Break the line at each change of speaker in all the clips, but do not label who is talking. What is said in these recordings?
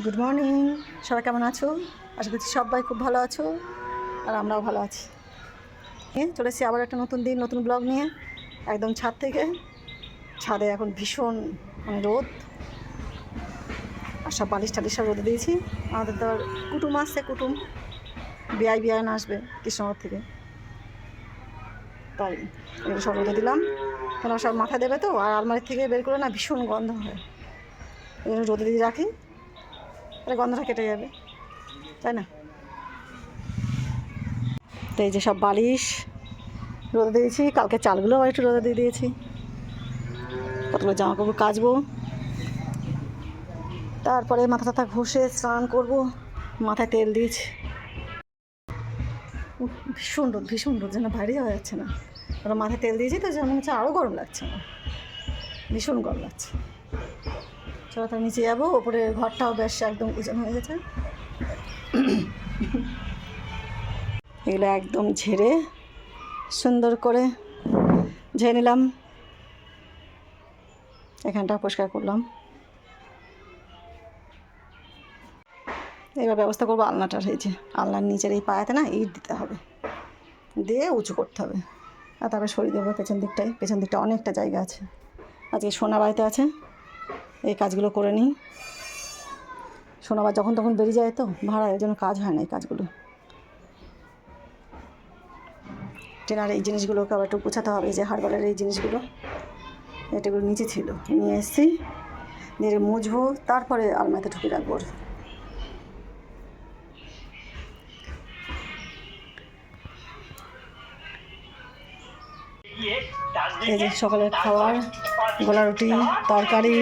Good morning, সবাই কেমন আছো? আশা করছি সবাই খুব ভালো আছো, আর আমরাও ভালো আছি। চলে এসেছি আবার একটা নতুন দিন, নতুন ব্লগ নিয়ে। একদম ছাদ থেকে, ছাদে এখন ভীষণ রোদ, আর সব বালিশ টালিশ সব রোদে দিয়েছি। আমাদের তো কুটুম আসছে, কুটুম বিয়ান আসবে কৃষ্ণনগর থেকে, তাই এগুলো সব রোদে দিলাম। কেন সব মাথায় দেবে তো, আর আলমারির থেকে বের করে না ভীষণ গন্ধ হয়, এই জন্য রোদে দিয়ে রাখি, তাহলে গন্ধটা কেটে যাবে, তাই না? তো এই যে সব বালিশ রোদে দিয়েছি, কালকে চালগুলো আবার একটু রোদে দিয়ে দিয়েছি। কতগুলো জামা কাপড় কাচবো, তারপরে মাথা টাথা ঘষে স্নান করব। মাথায় তেল দিয়েছি, ভীষণ রোদ যেন বাইরে যাওয়া যাচ্ছে না। ওরা মাথায় তেল দিয়েছি তো যেন হচ্ছে আরও গরম লাগছে না, ভীষণ গরম লাগছে। চলো তার নিচে যাবো, ওপরে ঘরটাও বেশ একদম উজান হয়ে গেছে। এগুলো একদম ঝেড়ে সুন্দর করে ঝেড়ে নিলাম, এখানটা পরিষ্কার করলাম। এবার ব্যবস্থা করবো আলনাটার। এই যে আলনার নিচের এই পায়াতে না ইট দিতে হবে, দিয়ে উঁচু করতে হবে, আর তারপরে সরিয়ে দেবো পেছন দিকটায়। পেছন দিকটা অনেকটা জায়গা আছে। আজকে সোনা বাড়িতে আছে, এই কাজগুলো করে নিই। সোনা বা যখন তখন বেরিয়ে যায় তো ভাড়া, এর জন্য কাজ হয় না এই কাজগুলো। ট্রেনার এই জিনিসগুলোকে আবার একটু গোছাতে হবে, যে হারবালের এই জিনিসগুলো, এটাগুলো নিচে ছিল, নিয়ে এসেছি, নিয়ে মুছবো, তারপরে আলমারিতে ঢুকে রাখবো। এই যে সকালের খাবার, গোলা রুটি, তরকারি,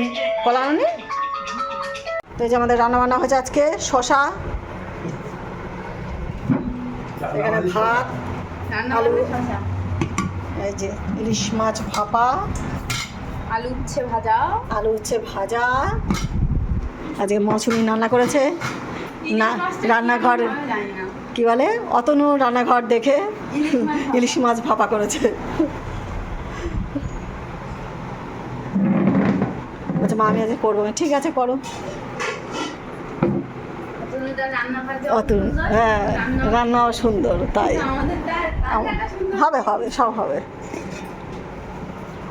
কলা আনি। তো এই যে আমাদের রান্নাবান্না হয়েছে আজকে শশা, এখানে ভাত, আলু, এই যে ইলিশ মাছ ভাপা,
আলু উচ্ছে ভাজা,
আজকে মৌসুমি রান্না করেছে না, রান্নাঘর কি বলে অতনু রান্নাঘর দেখে ইলিশ মাছ ভাপা করেছে। বলছে মা আমি আজকে করবো, ঠিক আছে করো। অতনু হ্যাঁ, রান্নাও সুন্দর, তাই হবে হবে সব হবে।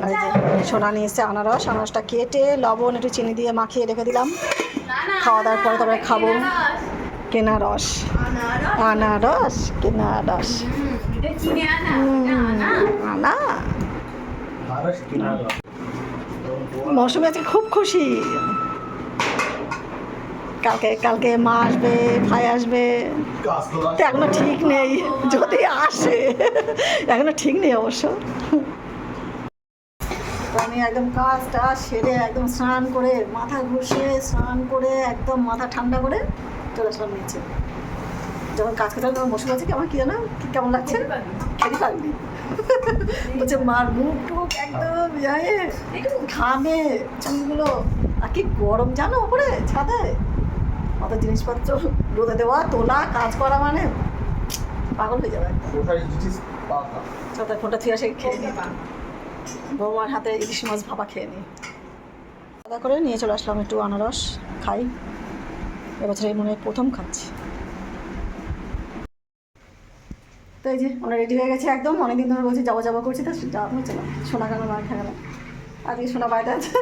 এই যে সোনা নিয়ে এসছে আনারস, আনারসটা কেটে লবণ একটু চিনি দিয়ে মাখিয়ে রেখে দিলাম। খাওয়া দাওয়ার পরে তারপরে খাবো। কেনা রস, আনারস কেনা রস, আনা। মৌসুমি আজকে খুব খুশি। কালকে মা আসবে, ভাই আসবে, তো এখনো ঠিক নেই, যদি আসে এখনো ঠিক নেই অবশ্য। আমি একদম কাজটা সেরে একদম স্নান করে, মাথা ঘষে স্নান করে একদম মাথা ঠান্ডা করে চলে আসলাম নিচে। যখন কাজ করতে তখন বসে আছে, আমার কি জানো কেমন লাগছে, খেতে পারবি। বলছে মার মুখ টুক একদম ঘামে চুলগুলো, আর কি গরম জানো ওপরে ছাদে, অত জিনিসপত্র রোদে দেওয়া, তোলা, কাজ করা, মানে পাগল হয়ে যাবে। ফোনটা থুয়ে আসে, খেয়ে নিই, বৌমার হাতে ইলিশ মাছ ভাপা খেয়ে নিই। খাওয়া করে নিয়ে চলে আসলাম একটু আনারস খাই, এবছর এই মনে হয় প্রথম খাচ্ছি। তো এই যে আমরা রেডি হয়ে গেছি একদম, অনেকদিন ধরে বলছি যাবো যাবো করছি, তো যাওয়া হচ্ছে না। সোনা কেন মার খেয়ে গেলাম, আজকে সোনা বাইরে আছে,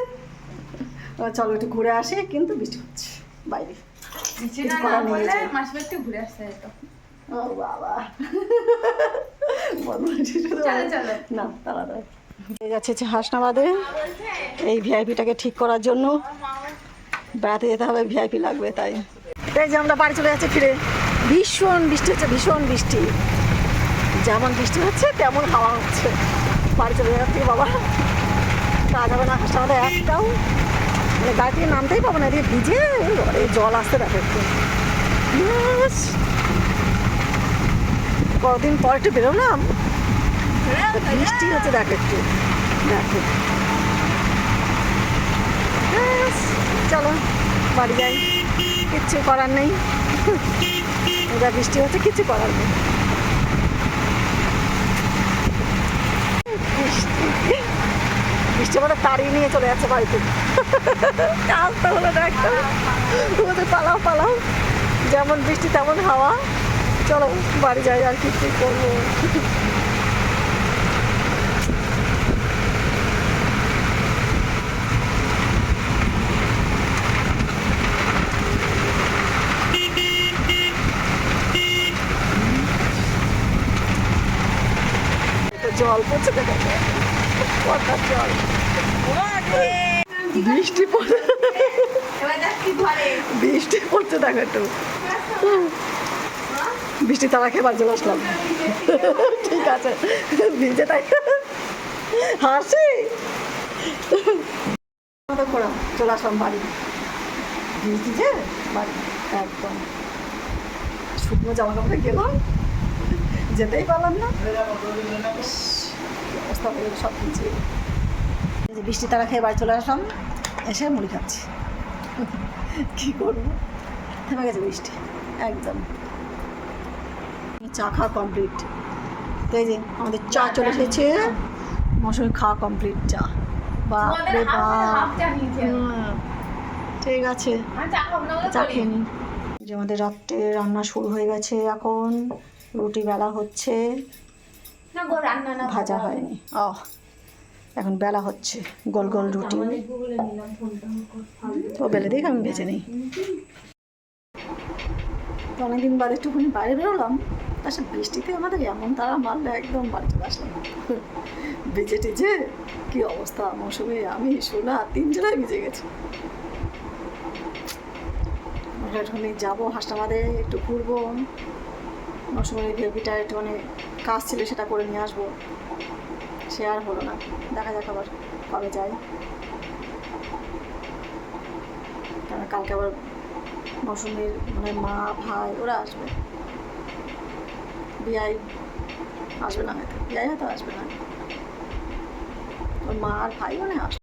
চলো একটু ঘুরে আসি, কিন্তু বৃষ্টি হচ্ছে বাইরে,
ঘুরে আসতে
ও বাবা না তাড়াতাড়ি যাচ্ছে হাসনাবাদে এই ভিআইপিটাকে ঠিক করার জন্য। বেড়াতে যেতে হবে, ভিআইপি লাগবে, তাই এই যে আমরা বাড়ি চলে যাচ্ছি ফিরে। ভীষণ বৃষ্টি হচ্ছে, ভীষণ বৃষ্টি, যেমন বৃষ্টি হচ্ছে তেমন হাওয়া হচ্ছে। বাড়ি চলে যাওয়ার থেকে বাবা কাজ হবে না, হাসনাবাদে একটাও মানে গাড়ি থেকে নামতেই পাবো না, এদিকে ভিজে এই জল আসতে দেখো একটু। কদিন পর একটু বেরোলাম, বৃষ্টি হচ্ছে দেখো একটু, দেখো। চলো বাড়ি যাই, কিচ্ছু করার নেই, যা বৃষ্টি হচ্ছে কিচ্ছু করার নেই। বৃষ্টি আমাদের তাড়িয়ে নিয়ে চলে যাচ্ছে বাড়িতে। কাজ তো হলো না একটা, ওদের পালাও পালাও, যেমন বৃষ্টি তেমন হাওয়া। চলো বাড়ি যাই, আর কি করবো। জল পড়ছে দেখো, পদ্মার জল। বৃষ্টি পড়ে, বৃষ্টি পড়ছে দেখো একটু। বৃষ্টি তারা খেয়ে বাড়ি চলে আসলাম। ঠিক আছে, ভিজে তাই হাসি করা চলে আসলাম বাড়ি। ভিজে যে বাড়ি একদম শুকনো জামা কাপড়ে গেলাম, যেতেই পারলাম না, অবস্থা হয়ে গেল সব কিছু। যে বৃষ্টি তারা খেয়ে বাড়ি চলে আসলাম, এসে মুড়ি খাচ্ছি। কী করবো, থেমে গেছে বৃষ্টি একদম। চা খাওয়া কমপ্লিট, তো এই যে আমাদের চা চলে এসেছে, মৌসুমি খাওয়া কমপ্লিট। চা বাপরে বাপ, ঠিক আছে চা খেয়ে নিই। যে আমাদের রাত্রে রান্না শুরু হয়ে গেছে, এখন রুটি বেলা হচ্ছে, ভাজা হয়নি। এখন বেলা হচ্ছে গোল গোল রুটি, তো বেলে দিক আমি ভেজে নিই। তো অনেকদিন বাদে একটুখানি বাইরে বেরোলাম, তার সাথে বৃষ্টিতে আমাদের এমন তারা মারলো, একদম বাড়ি চলে আসলাম ভিজে টিজে। কী অবস্থা, মৌসুমি আমি সোনা তিনজনাই ভিজে গেছি। একটুখানি যাবো হাসনাবাদে, একটু ঘুরবো, মৌসুমির বেবিটা একটুখানি কাজ ছিল সেটা করে নিয়ে আসবো, সে আর হলো না। দেখা যাক আবার কবে যাই, কারণ কালকে আবার মৌসুমির মানে মা ভাই ওরা আসবে, বিয়াই আসবে না, হয়তো বিয়াই হয়তো আসবে না, ওর মা আর ভাই মানে আসবে।